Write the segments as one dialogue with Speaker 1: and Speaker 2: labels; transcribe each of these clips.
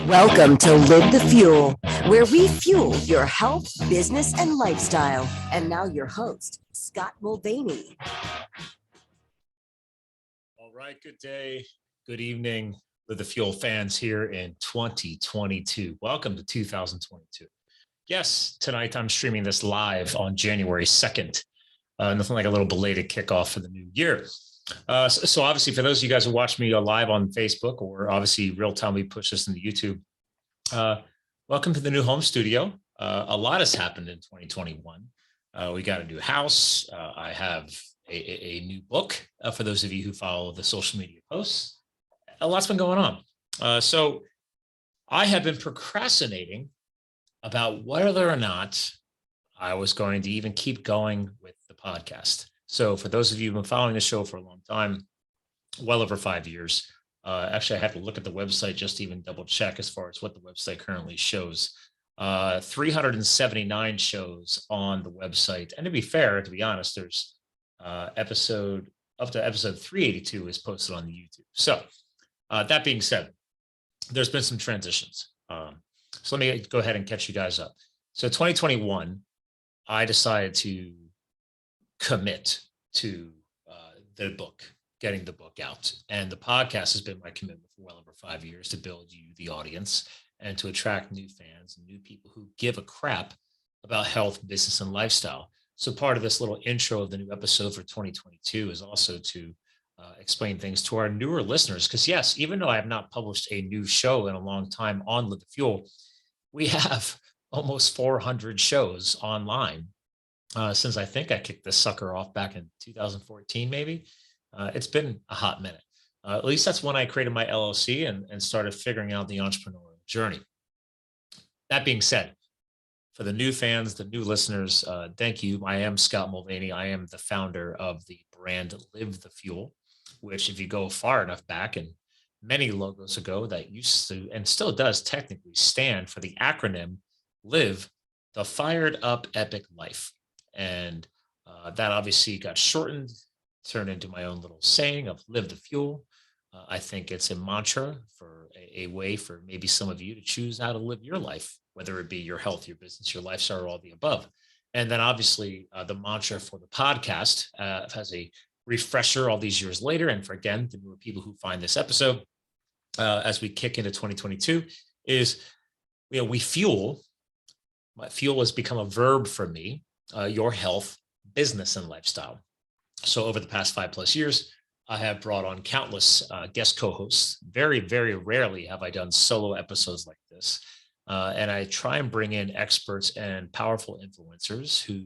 Speaker 1: Welcome to Live the Fuel, where we fuel your health, business, and lifestyle. And now your host, Scott Mulvaney.
Speaker 2: All right, good day, good evening, Live the Fuel fans here in 2022. Welcome to 2022. Yes, tonight I'm streaming this live on January 2nd. Nothing like a little belated kickoff for the new year. So obviously, for those of you guys who watch me live on Facebook, or obviously real time, we push this into YouTube. Welcome to the new home studio. A lot has happened in 2021. We got a new house. I have a new book for those of you who follow the social media posts. A lot's been going on. So I have been procrastinating about whether or not I was going to even keep going with the podcast. So for those of you who've been following the show for a long time, well over 5 years, actually I had to look at the website just to even double check as far as what the website currently shows. 379 shows on the website. And to be fair, to be honest, there's episode up to episode 382 is posted on the YouTube. So that being said, there's been some transitions. So let me go ahead and catch you guys up. So 2021, I decided to commit to the book, getting the book out. And the podcast has been my commitment for well over 5 years to build you, the audience, and to attract new fans and new people who give a crap about health, business, and lifestyle. So part of this little intro of the new episode for 2022 is also to explain things to our newer listeners. Because yes, even though I have not published a new show in a long time on Live the Fuel, we have almost 400 shows online since I think I kicked this sucker off back in 2014, maybe. It's been a hot minute. At least that's when I created my LLC and started figuring out the entrepreneurial journey. That being said, for the new fans, the new listeners, thank you. I am Scott Mulvaney. I am the founder of the brand Live the Fuel, which if you go far enough back and many logos ago, that used to and still does technically stand for the acronym Live the Fired Up Epic Life. And that obviously got shortened, turned into my own little saying of Live the Fuel. I think it's a mantra for a way for maybe some of you to choose how to live your life, whether it be your health, your business, your lifestyle, or all the above. And then obviously the mantra for the podcast has a refresher all these years later. And for, again, the newer people who find this episode as we kick into 2022 is, we fuel. My fuel has become a verb for me, your health, business, and lifestyle. So over the past 5+ years, I have brought on countless guest co-hosts. Very, very rarely have I done solo episodes like this. And I try and bring in experts and powerful influencers who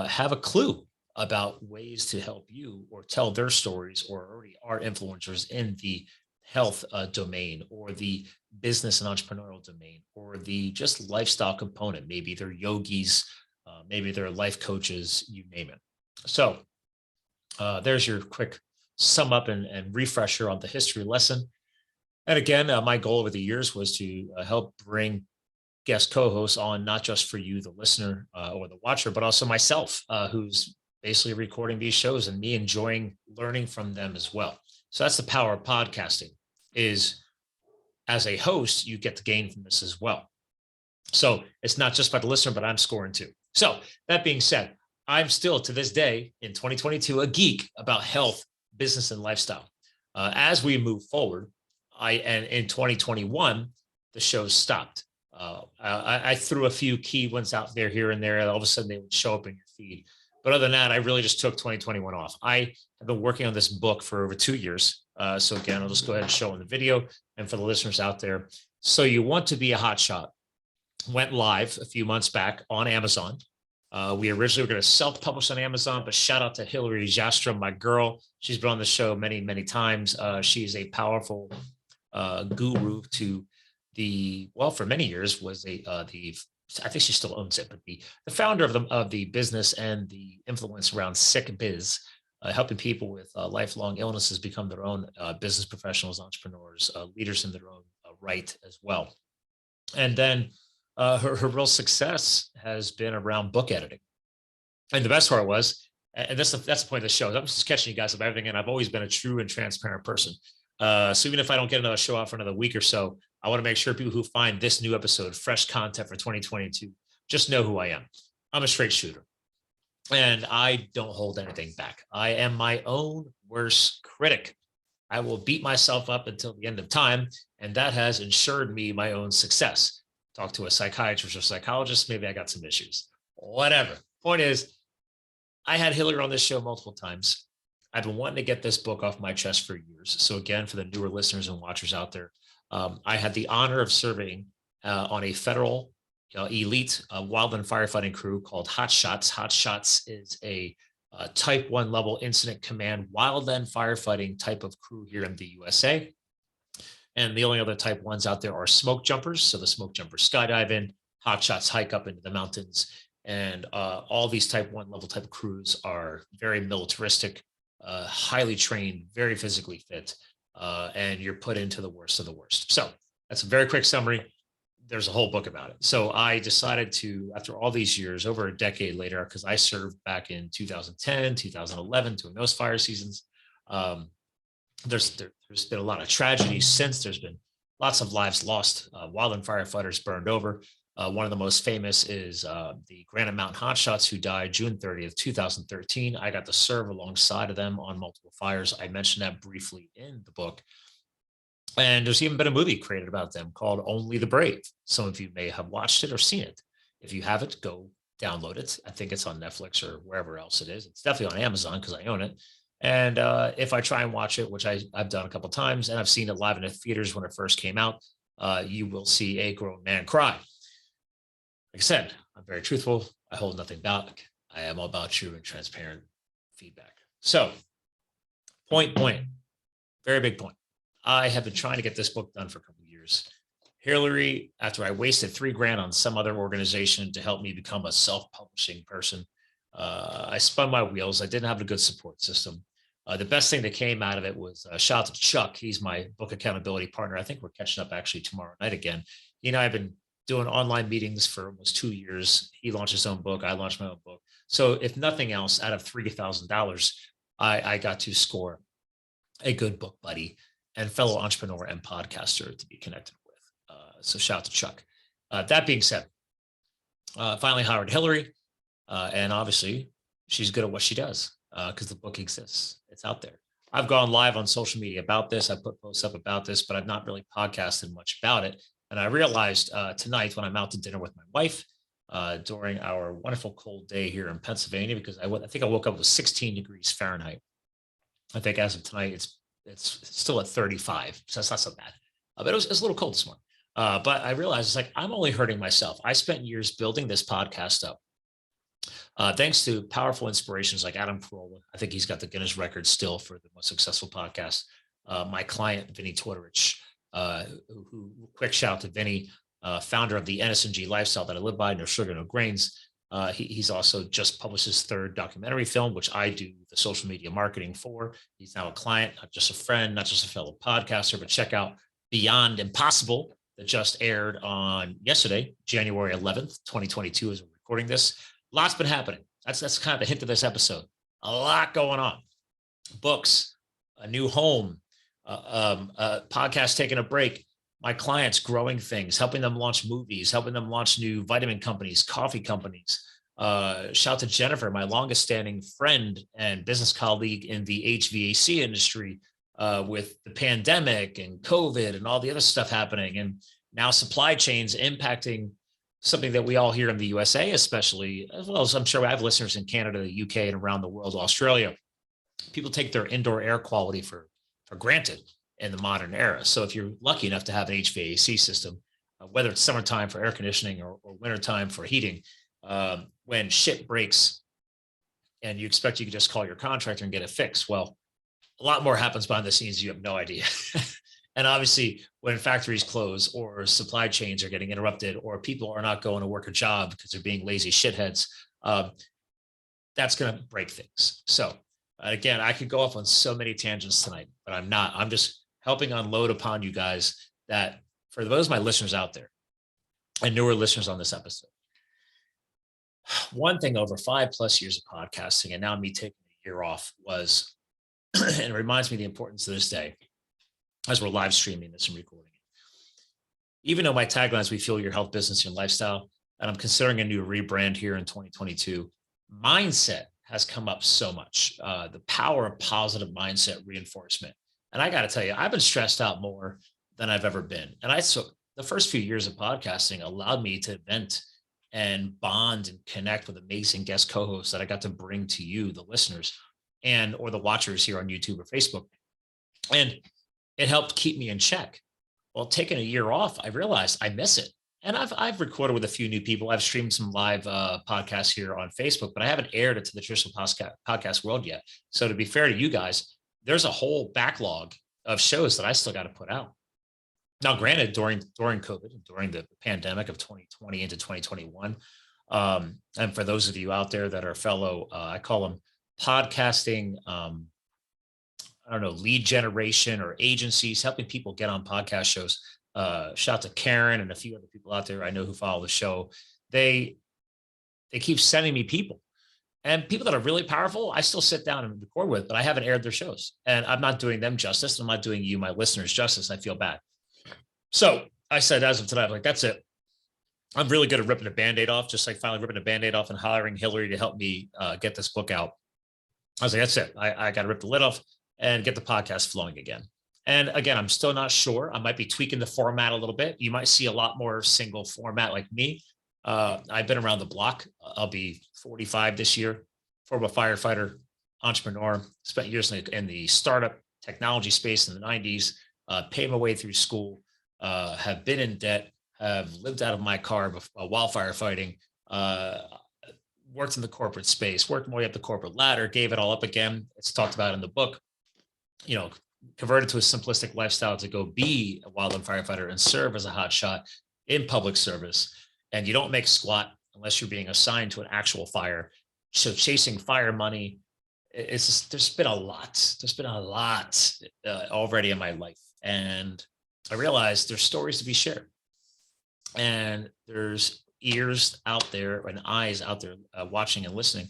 Speaker 2: have a clue about ways to help you or tell their stories, or already are influencers in the health domain, or the business and entrepreneurial domain, or the just lifestyle component. Maybe they're yogis, maybe they're life coaches, you name it. So there's your quick sum up and refresher on the history lesson. And again, my goal over the years was to help bring guest co-hosts on, not just for you, the listener or the watcher, but also myself, who's basically recording these shows, and me enjoying learning from them as well. So that's the power of podcasting, is as a host, you get to gain from this as well. So it's not just about the listener, but I'm scoring too. So that being said, I'm still to this day in 2022 a geek about health, business, and lifestyle. As we move forward, and in 2021, the show stopped. I threw a few key ones out there here and there. All of a sudden, they would show up in your feed. But other than that, I really just took 2021 off. I have been working on this book for over 2 years. So again, I'll just go ahead and show in the video. And for the listeners out there, So You Want to Be a Hotshot went live a few months back on Amazon. We originally were going to self-publish on Amazon, but shout out to Hillary Jastrom, my girl. She's been on the show many, many times. She's a powerful guru to for many years was I think she still owns it, but the founder of the business and the influence around Sick Biz, helping people with lifelong illnesses become their own business professionals, entrepreneurs, leaders in their own right as well. And then her real success has been around book editing. And the best part was, and that's the point of the show, I'm just catching you guys up everything, and I've always been a true and transparent person. So even if I don't get another show out for another week or so, I want to make sure people who find this new episode, fresh content for 2022, just know who I am. I'm a straight shooter and I don't hold anything back. I am my own worst critic. I will beat myself up until the end of time. And that has ensured me my own success. Talk to a psychiatrist or psychologist. Maybe I got some issues, whatever. Point is, I had Hillary on this show multiple times. I've been wanting to get this book off my chest for years. So again, for the newer listeners and watchers out there, I had the honor of serving on a federal elite wildland firefighting crew called Hotshots. Hotshots is a type 1 level incident command wildland firefighting type of crew here in the USA. And the only other type 1s out there are smoke jumpers. So the smoke jumpers skydive in, Hotshots hike up into the mountains. And all these type 1 level type of crews are very militaristic, highly trained, very physically fit, and you're put into the worst of the worst. So that's a very quick summary. There's a whole book about it. So I decided to, after all these years, over a decade later, because I served back in 2010, 2011, during those fire seasons. There's been a lot of tragedy since. There's been lots of lives lost. Wildland firefighters burned over. One of the most famous is the Granite Mountain Hotshots, who died June 30th, 2013. I got to serve alongside of them on multiple fires. I mentioned that briefly in the book. And there's even been a movie created about them called Only the Brave. Some of you may have watched it or seen it. If you haven't, go download it. I think it's on Netflix or wherever else it is. It's definitely on Amazon because I own it. And if I try and watch it, which I've done a couple of times, and I've seen it live in the theaters when it first came out, you will see a grown man cry. Like I said, I'm very truthful. I hold nothing back. I am all about true and transparent feedback. So, point, very big point. I have been trying to get this book done for a couple of years. Hillary, after I wasted $3,000 on some other organization to help me become a self-publishing person, I spun my wheels. I didn't have a good support system. The best thing that came out of it was shout out to Chuck. He's my book accountability partner. I think we're catching up actually tomorrow night again. He and I have been doing online meetings for almost 2 years. He launched his own book. I launched my own book. So if nothing else, out of $3,000, I got to score a good book buddy and fellow entrepreneur and podcaster to be connected with. So shout out to Chuck. That being said, finally hired Hillary. And obviously she's good at what she does because the book exists. It's out there. I've gone live on social media about this. I put posts up about this, but I've not really podcasted much about it. And I realized tonight when I'm out to dinner with my wife during our wonderful cold day here in Pennsylvania, because I think I woke up with 16 degrees Fahrenheit. I think as of tonight, it's still at 35. So that's not so bad. But it was a little cold this morning. But I realized it's like, I'm only hurting myself. I spent years building this podcast up. Thanks to powerful inspirations like Adam Carolla. I think he's got the Guinness record still for the most successful podcast. My client, Vinnie Tortorich, who quick shout out to Vinnie, founder of the NSNG lifestyle that I live by, no sugar, no grains. He's also just published his 3rd documentary film, which I do the social media marketing for. He's now a client, not just a friend, not just a fellow podcaster, but check out Beyond Impossible that just aired on yesterday, January 11th, 2022, as we're recording this. Lots been happening. That's kind of the hint of this episode. A lot going on. Books, a new home, podcast taking a break, my clients growing things, helping them launch movies, helping them launch new vitamin companies, coffee companies. Shout out to Jennifer, my longest standing friend and business colleague in the HVAC industry, with the pandemic and COVID and all the other stuff happening. And now supply chains impacting something that we all here in the USA, especially, as well as I'm sure I have listeners in Canada, the UK, and around the world, Australia. People take their indoor air quality for granted in the modern era. So if you're lucky enough to have an HVAC system, whether it's summertime for air conditioning or wintertime for heating, when shit breaks and you expect you can just call your contractor and get it fixed, well, a lot more happens behind the scenes. You have no idea. And obviously, when factories close or supply chains are getting interrupted or people are not going to work a job because they're being lazy shitheads, that's going to break things. So again, I could go off on so many tangents tonight, but I'm not. I'm just helping unload upon you guys that for those of my listeners out there and newer listeners on this episode, one thing over 5+ years of podcasting and now me taking a year off was, and it reminds me of the importance of this day, as we're live streaming this and recording it. Even though my tagline is "We fuel your health, business, and lifestyle," and I'm considering a new rebrand here in 2022, mindset has come up so much. The power of positive mindset reinforcement. And I got to tell you, I've been stressed out more than I've ever been. And so the first few years of podcasting allowed me to vent and bond and connect with amazing guest co-hosts that I got to bring to you, the listeners, and or the watchers here on YouTube or Facebook. And it helped keep me in check. Well, taking a year off, I realized I miss it. And I've recorded with a few new people. I've streamed some live podcasts here on Facebook, but I haven't aired it to the traditional podcast world yet. So to be fair to you guys, there's a whole backlog of shows that I still got to put out. Now, granted, during COVID, during the pandemic of 2020 into 2021, and for those of you out there that are fellow, I call them podcasting, I don't know, lead generation or agencies, helping people get on podcast shows. Shout out to Karen and a few other people out there I know who follow the show. They keep sending me people, and people that are really powerful, I still sit down and record with, but I haven't aired their shows, and I'm not doing them justice. I'm not doing you, my listeners, justice. I feel bad. So I said, as of today, I'm like, that's it. I'm really good at ripping a Band-Aid off, just like finally ripping a Band-Aid off and hiring Hillary to help me get this book out. I was like, that's it. I got to rip the lid off and get the podcast flowing again. And again, I'm still not sure. I might be tweaking the format a little bit. You might see a lot more single format like me. I've been around the block. I'll be 45 this year. Former firefighter, entrepreneur, spent years in the startup technology space in the 90s, paid my way through school, have been in debt, have lived out of my car while firefighting, worked in the corporate space, worked my way up the corporate ladder, gave it all up again. It's talked about in the book, converted to a simplistic lifestyle to go be a wildland firefighter and serve as a hotshot in public service. And you don't make squat unless you're being assigned to an actual fire. So chasing fire money, it's just, there's been a lot already in my life. And I realized there's stories to be shared, and there's ears out there and eyes out there watching and listening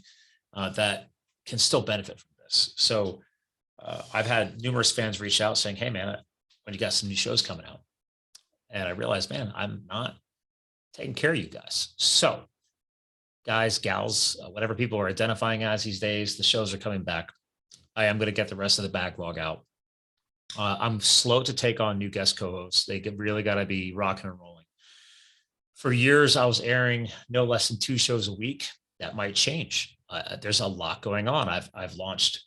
Speaker 2: that can still benefit from this. So I've had numerous fans reach out saying, hey man, when you got some new shows coming out, and I realized, man, I'm not taking care of you guys. So guys, gals, whatever people are identifying as these days, the shows are coming back. I am going to get the rest of the backlog out. I'm slow to take on new guest co-hosts. They really got to be rocking and rolling. For years, I was airing no less than 2 shows a week. That might change. There's a lot going on. I've launched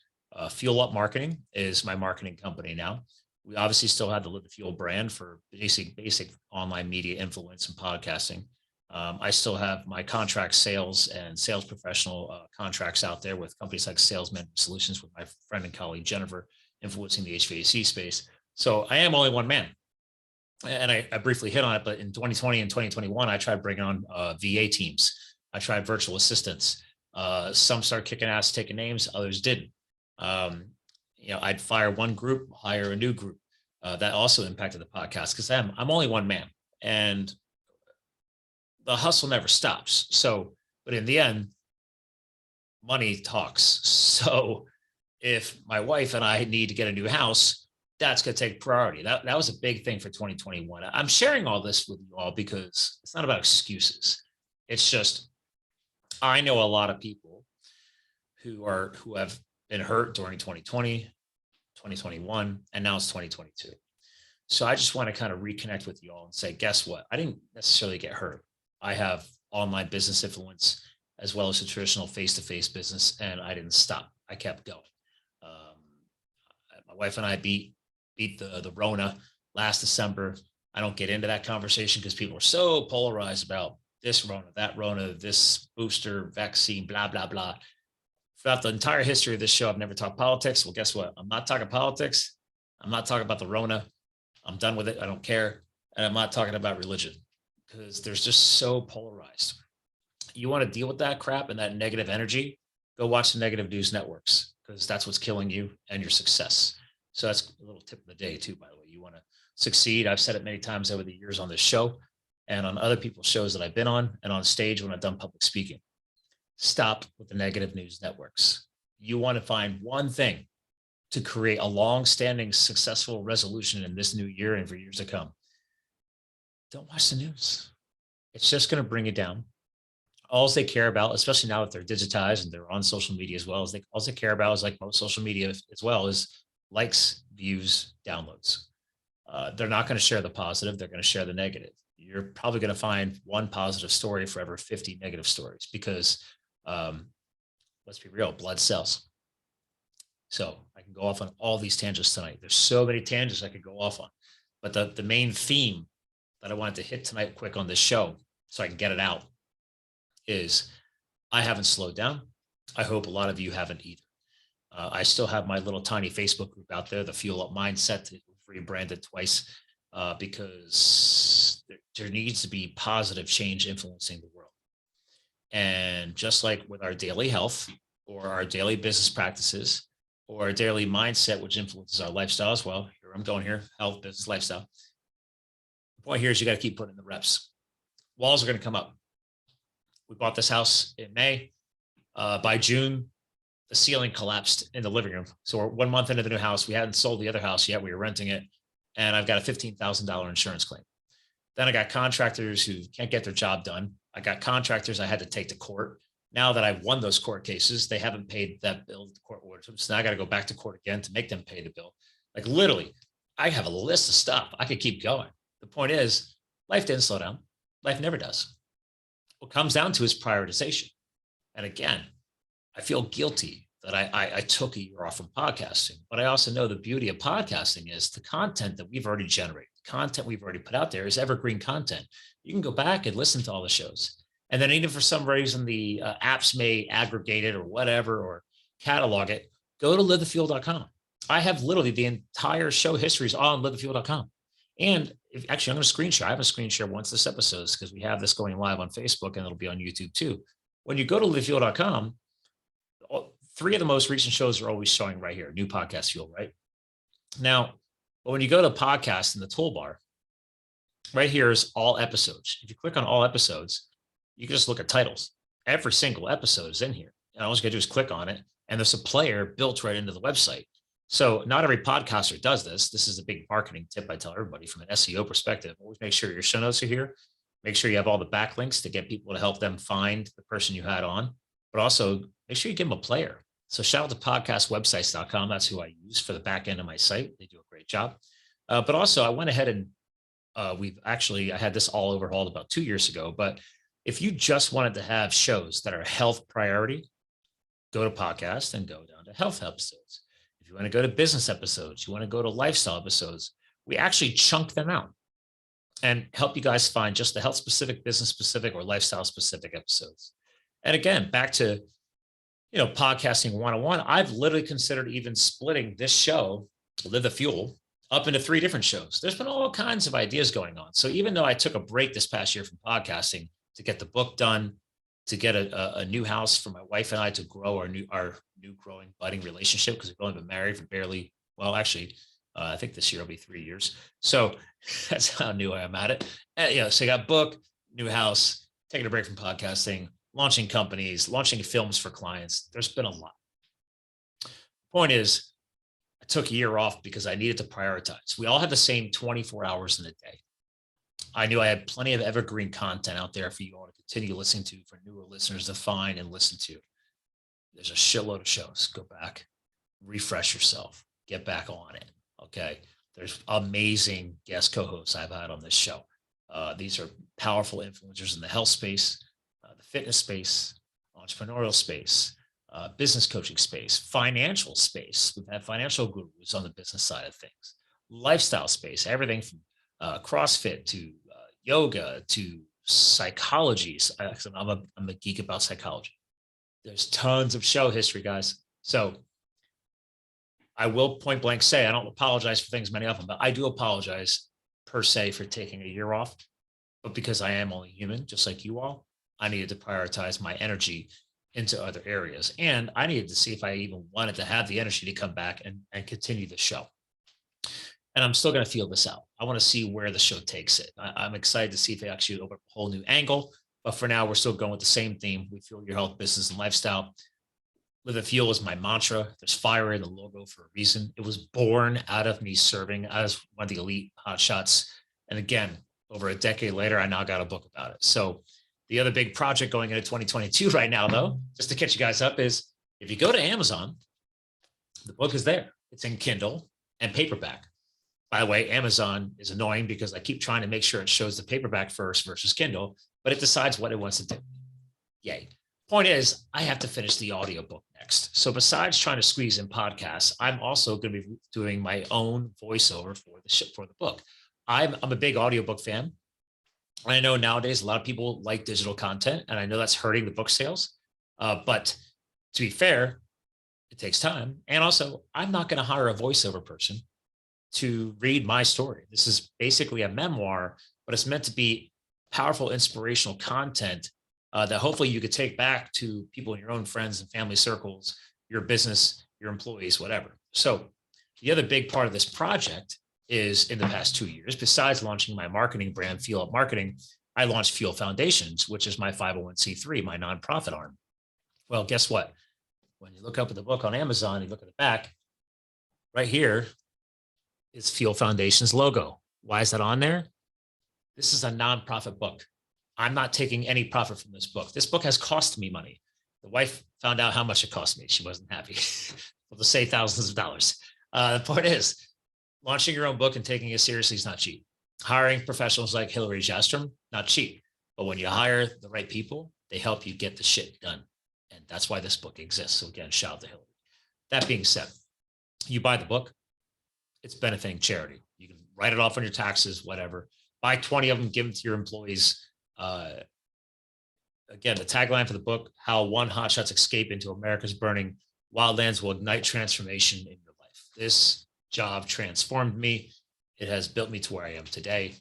Speaker 2: Fuel Up Marketing is my marketing company now. We obviously still have the Live the Fuel brand for basic online media influence and podcasting. I still have my contract sales and sales professional contracts out there with companies like Salesman Solutions with my friend and colleague Jennifer, influencing the HVAC space. So I am only one man. And I briefly hit on it, but in 2020 and 2021, I tried bringing on VA teams. I tried virtual assistants. Some started kicking ass, taking names, others didn't. I'd fire one group, hire a new group. That also impacted the podcast because I'm only one man, and the hustle never stops. So, but in the end, money talks. So if my wife and I need to get a new house, that's going to take priority. That was a big thing for 2021. I'm sharing all this with you all because it's not about excuses. It's just, I know a lot of people who have been hurt during 2020, 2021, and now it's 2022. So I just want to kind of reconnect with you all and say, guess what? I didn't necessarily get hurt. I have online business influence as well as a traditional face-to-face business, and I didn't stop. I kept going. My wife and I beat the Rona last December. I don't get into that conversation because people are so polarized about this Rona, that Rona, this booster vaccine, blah, blah, blah. Throughout the entire history of this show, I've never talked politics. Well, guess what? I'm not talking politics. I'm not talking about the Rona. I'm done with it. I don't care. And I'm not talking about religion because there's just so polarized. You want to deal with that crap and that negative energy, go watch the negative news networks because that's what's killing you and your success. So that's a little tip of the day too, by the way. You want to succeed. I've said it many times over the years on this show and on other people's shows that I've been on and on stage when I've done public speaking. Stop with the negative news networks. You want to find one thing to create a long-standing successful resolution in this new year and for years to come. don't watch the news. It's just going to bring you down. All they care about, especially now that they're digitized and they're on social media as well, as all they care about is, like most social media as well, is likes, views, downloads. They're not going to share the positive. They're going to share the negative. You're probably going to find one positive story for every 50 negative stories because, let's be real, blood sells. So I can go off on all these tangents tonight. There's so many tangents I could go off on, but the main theme that I wanted to hit tonight quick on this show so I can get it out is I haven't slowed down. I hope a lot of you haven't either. I still have my little tiny Facebook group out there, the Fuel Up Mindset, rebranded twice, because there needs to be positive change influencing the world. And just like with our daily health or our daily business practices or our daily mindset, which influences our lifestyle as well. Here I'm going here, health, business, lifestyle. The point here is you got to keep putting in the reps. Walls are going to come up. We bought this house in May. By June, the ceiling collapsed in the living room. So we're 1 month into the new house. We hadn't sold the other house yet. We were renting it. And I've got a $15,000 insurance claim. Then I got contractors who can't get their job done. I got contractors I had to take to court. Now that I've won those court cases, they haven't paid that bill, the court order. So now I got to go back to court again to make them pay the bill. Like literally, I have a list of stuff. I could keep going. The point is, life didn't slow down. Life never does. What comes down to is prioritization. And again, I feel guilty that I took a year off from podcasting, but I also know the beauty of podcasting is the content that we've already generated, the content we've already put out there is evergreen content. You can go back and listen to all the shows. And then even for some reason, the apps may aggregate it or whatever, or catalog it, go to livethefuel.com. I have literally the entire show histories on livethefuel.com. And actually, I'm going to screen share. I have a screen share once this episode because we have this going live on Facebook and it'll be on YouTube too. When you go to livethefuel.com, 3 of the most recent shows are always showing right here, new podcast fuel, right? Now, but when you go to podcast in the toolbar, right here is all episodes. If you click on all episodes, you can just look at titles. Every single episode is in here. And all you got to do is click on it. And there's a player built right into the website. So not every podcaster does this. This is a big marketing tip I tell everybody from an SEO perspective. Always make sure your show notes are here. Make sure you have all the backlinks to get people to help them find the person you had on. But also make sure you give them a player. So shout out to podcastwebsites.com. That's who I use for the back end of my site. They do a great job. But also I went ahead and I had this all overhauled about 2 years ago. But if you just wanted to have shows that are health priority, go to podcast and go down to health episodes. If you want to go to business episodes, you want to go to lifestyle episodes, we actually chunk them out and help you guys find just the health specific, business specific, or lifestyle specific episodes. And again, back to, podcasting 101, I've literally considered even splitting this show, Live the Fuel, up into 3 different shows. There's been all kinds of ideas going on. So even though I took a break this past year from podcasting to get the book done, to get a new house for my wife and I to grow our new growing budding relationship, because we've only been married for I think this year will be 3 years. So that's how new I am at it. And, so I got book, new house, taking a break from podcasting, launching companies, launching films for clients. There's been a lot. Point is, I took a year off because I needed to prioritize. We all have the same 24 hours in a day. I knew I had plenty of evergreen content out there for you all to continue listening to, for newer listeners to find and listen to. There's a shitload of shows. Go back, refresh yourself, get back on it. Okay. There's amazing guest co-hosts I've had on this show. These are powerful influencers in the health space, the fitness space, entrepreneurial space, business coaching space, financial space. We've had financial gurus on the business side of things, lifestyle space, everything from CrossFit to yoga to psychology. I'm a geek about psychology. There's tons of show history, guys. So I will point blank say, I don't apologize for things, many of them, but I do apologize per se for taking a year off. But because I am only human, just like you all, I needed to prioritize my energy into other areas. And I needed to see if I even wanted to have the energy to come back and continue the show. And I'm still going to feel this out. I want to see where the show takes it. I'm excited to see if they actually open a whole new angle. But for now, we're still going with the same theme. We fuel your health, business, and lifestyle. Live the Fuel is my mantra. There's fire in the logo for a reason. It was born out of me serving as one of the elite hotshots. And again, over a decade later, I now got a book about it. So the other big project going into 2022 right now, though, just to catch you guys up, is if you go to Amazon, the book is there. It's in Kindle and paperback. By the way, Amazon is annoying because I keep trying to make sure it shows the paperback first versus Kindle, but it decides what it wants to do. Yay. Point is, I have to finish the audiobook next. So besides trying to squeeze in podcasts, I'm also going to be doing my own voiceover for the book. I'm a big audiobook fan. I know nowadays a lot of people like digital content, and I know that's hurting the book sales. But to be fair, it takes time. And also, I'm not going to hire a voiceover person to read my story. This is basically a memoir, but it's meant to be powerful, inspirational content that hopefully you could take back to people in your own friends and family circles, your business, your employees, whatever. So the other big part of this project is, in the past 2 years, besides launching my marketing brand, Fuel Up Marketing, I launched Fuel Foundations, which is my 501c3, my nonprofit arm. Well, guess what? When you look up at the book on Amazon, you look at the back, right here is Fuel Foundations logo. Why is that on there? This is a nonprofit book. I'm not taking any profit from this book. This book has cost me money. The wife found out how much it cost me. She wasn't happy. Well, to save thousands of dollars. The point is, launching your own book and taking it seriously is not cheap. Hiring professionals like Hillary Jastrom, not cheap. But when you hire the right people, they help you get the shit done. And that's why this book exists. So again, shout out to Hillary. That being said, you buy the book, it's benefiting charity. You can write it off on your taxes, whatever. Buy 20 of them, give them to your employees. Again, the tagline for the book, how one hotshot's escape into America's burning wildlands will ignite transformation in your life. This job transformed me. It has built me to where I am today.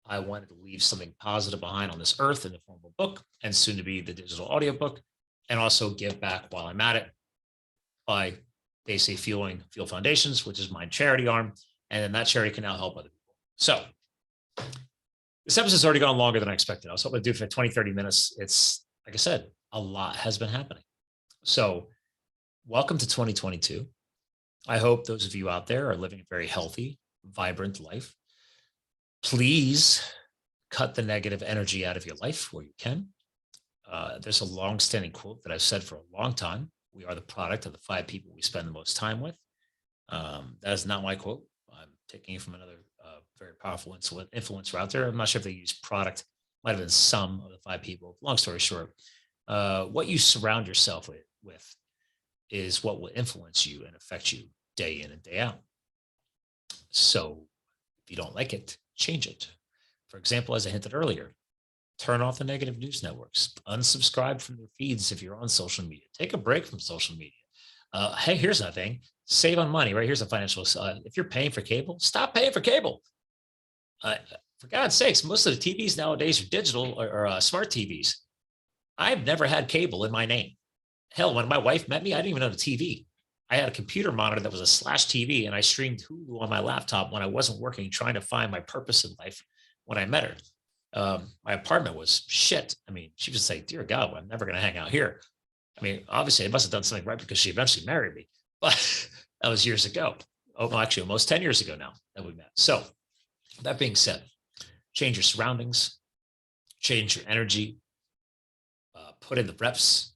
Speaker 2: I wanted to leave something positive behind on this earth in the form of a book, and soon to be the digital audiobook, and also give back while I'm at it by basically Fuel Foundations, which is my charity arm. And then that charity can now help other people. So this episode's already gone longer than I expected. I was hoping to do it for 20, 30 minutes. It's, like I said, a lot has been happening. So welcome to 2022. I hope those of you out there are living a very healthy, vibrant life. Please cut the negative energy out of your life where you can. There's a long-standing quote that I've said for a long time. We are the product of the 5 people we spend the most time with. That is not my quote. I'm taking it from another very powerful influencer out there. I'm not sure if they use product. Might have been some of the 5 people. Long story short, what you surround yourself with is what will influence you and affect you day in and day out. So if you don't like it, change it. For example, as I hinted earlier, turn off the negative news networks, unsubscribe from their feeds if you're on social media, take a break from social media. Hey, here's another thing, save on money, right? Here's a financial, if you're paying for cable, stop paying for cable. For God's sakes, most of the TVs nowadays are digital or smart TVs. I've never had cable in my name. Hell, when my wife met me, I didn't even own a TV. I had a computer monitor that was a slash TV, and I streamed Hulu on my laptop when I wasn't working, trying to find my purpose in life when I met her. My apartment was shit. I mean, she would say, dear God, I'm never going to hang out here. I mean, obviously I must have done something right because she eventually married me, but that was years ago. Oh, well, actually almost 10 years ago now that we met. So that being said, change your surroundings, change your energy, put in the reps.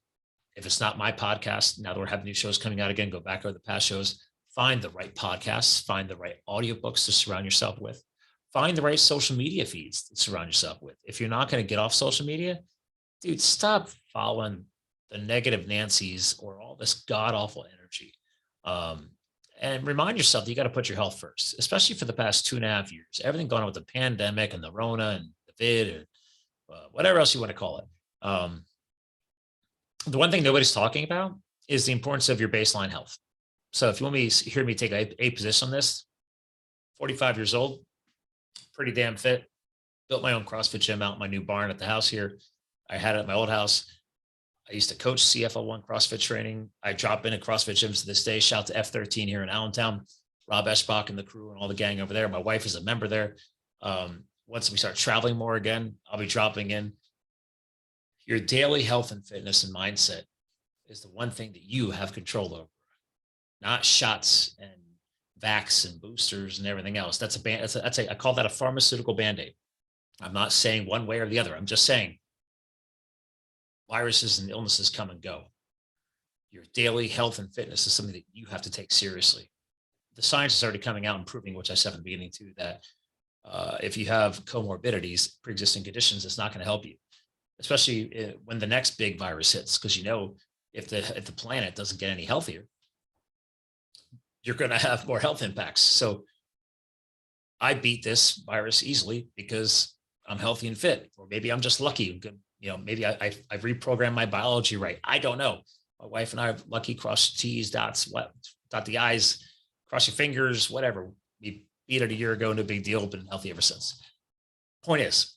Speaker 2: If it's not my podcast, now that we're having new shows coming out again, go back over the past shows, find the right podcasts, find the right audiobooks to surround yourself with, find the right social media feeds to surround yourself with. If you're not going to get off social media, dude, stop following the negative Nancy's or all this god-awful energy. And remind yourself that you got to put your health first, especially for the past 2.5 years. Everything going on with the pandemic and the Rona and the vid or whatever else you want to call it. The one thing nobody's talking about is the importance of your baseline health. So if you want to hear me take a position on this, 45 years old, pretty damn fit, built my own CrossFit gym out in my new barn at the house here. I had it at my old house. I used to coach CFL1 CrossFit training. I drop in at CrossFit gyms to this day. Shout out to F13 here in Allentown, Rob Eschbach and the crew and all the gang over there. My wife is a member there. Once we start traveling more again, I'll be dropping in. Your daily health and fitness and mindset is the one thing that you have control over, not shots and vax and boosters and everything else. That's I call that a pharmaceutical Band-Aid. I'm not saying one way or the other. I'm just saying viruses and illnesses come and go. Your daily health and fitness is something that you have to take seriously. The science is already coming out and proving, which I said in the beginning too, that if you have comorbidities, pre-existing conditions, it's not going to help you, especially when the next big virus hits, because if the planet doesn't get any healthier, you're going to have more health impacts. So I beat this virus easily because I'm healthy and fit, or maybe I'm just lucky and good. Maybe I've reprogrammed my biology right. I don't know. My wife and I are lucky, cross T's, dot the I's, cross your fingers, whatever. We beat it a year ago, no big deal, been healthy ever since. Point is,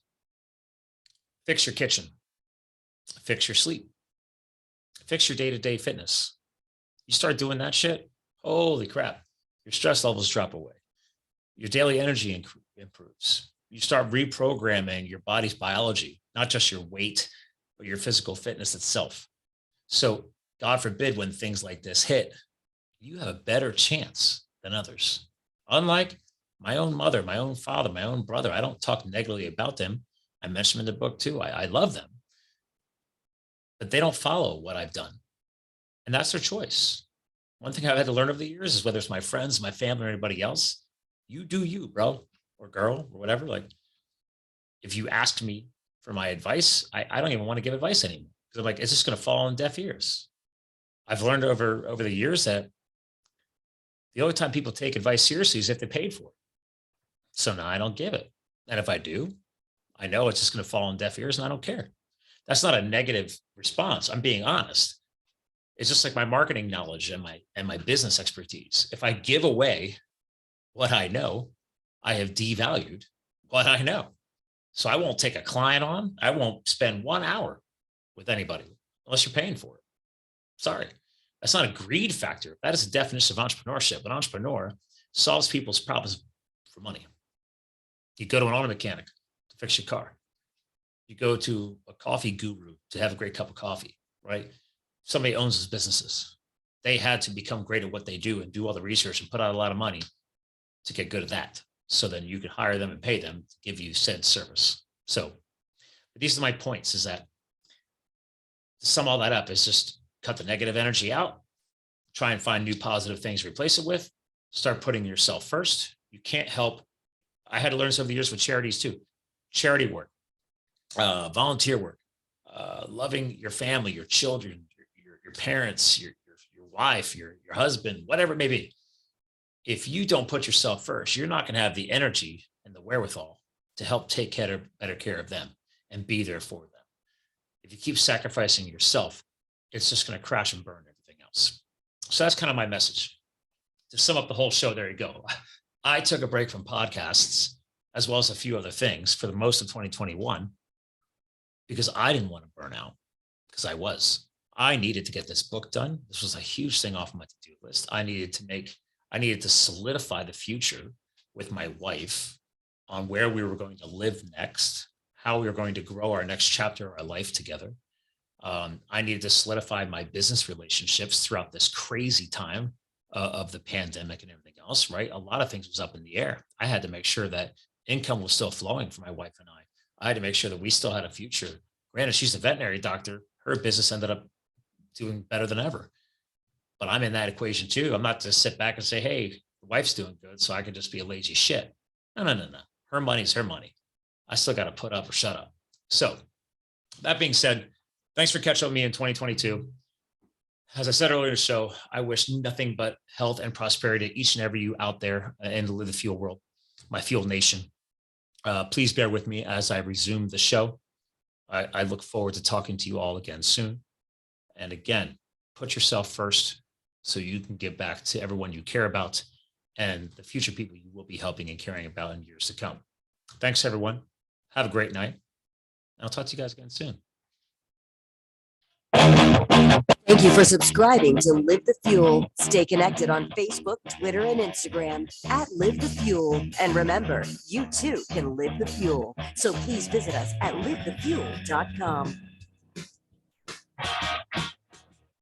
Speaker 2: fix your kitchen, fix your sleep, fix your day-to-day fitness. You start doing that shit, holy crap, your stress levels drop away. Your daily energy improves. You start reprogramming your body's biology, not just your weight, but your physical fitness itself. So God forbid, when things like this hit, you have a better chance than others. Unlike my own mother, my own father, my own brother, I don't talk negatively about them. I mention them in the book too. I love them, but they don't follow what I've done. And that's their choice. One thing I've had to learn over the years is whether it's my friends, my family, or anybody else, you do you, bro or girl or whatever. Like, if you ask me for my advice, I don't even want to give advice anymore, because I'm like, it's just going to fall on deaf ears. I've learned over the years that the only time people take advice seriously is if they paid for it. So now I don't give it. And if I do, I know it's just going to fall on deaf ears and I don't care. That's not a negative response. I'm being honest. It's just like my marketing knowledge and my business expertise. If I give away what I know, I have devalued what I know. So I won't take a client on. I won't spend 1 hour with anybody unless you're paying for it. Sorry. That's not a greed factor. That is the definition of entrepreneurship. An entrepreneur solves people's problems for money. You go to an auto mechanic to fix your car. You go to a coffee guru to have a great cup of coffee, right? Somebody owns his businesses. They had to become great at what they do and do all the research and put out a lot of money to get good at that. So then you can hire them and pay them to give you said service. So these are my points, is that to sum all that up is just cut the negative energy out, try and find new positive things to replace it with, start putting yourself first. You can't help. I had to learn this over the years with charities too. Charity work, volunteer work, loving your family, your children, your parents, your wife, your husband, whatever it may be. If you don't put yourself first, you're not going to have the energy and the wherewithal to help take better care of them and be there for them. If you keep sacrificing yourself, it's just going to crash and burn everything else. So that's kind of my message. To sum up the whole show, there you go. I took a break from podcasts as well as a few other things for the most of 2021 because I didn't want to burn out, because I needed to get this book done. This was a huge thing off my to-do list. I needed to solidify the future with my wife on where we were going to live next, how we were going to grow our next chapter of our life together. I needed to solidify my business relationships throughout this crazy time of the pandemic and everything else, right? A lot of things was up in the air. I had to make sure that income was still flowing for my wife and I. I had to make sure that we still had a future. Granted, she's a veterinary doctor. Her business ended up doing better than ever. But I'm in that equation too. I'm not to sit back and say, hey, the wife's doing good, so I can just be a lazy shit. No. Her money's her money. I still got to put up or shut up. So that being said, thanks for catching up with me in 2022. As I said earlier in the show, I wish nothing but health and prosperity to each and every you out there in the Live the Fuel world, my Fuel Nation. Please bear with me as I resume the show. I look forward to talking to you all again soon. And again, put yourself first so you can give back to everyone you care about and the future people you will be helping and caring about in years to come. Thanks, everyone. Have a great night. I'll talk to you guys again soon.
Speaker 1: Thank you for subscribing to Live the Fuel. Stay connected on Facebook, Twitter, and Instagram at Live the Fuel. And remember, you too can live the fuel. So please visit us at livethefuel.com.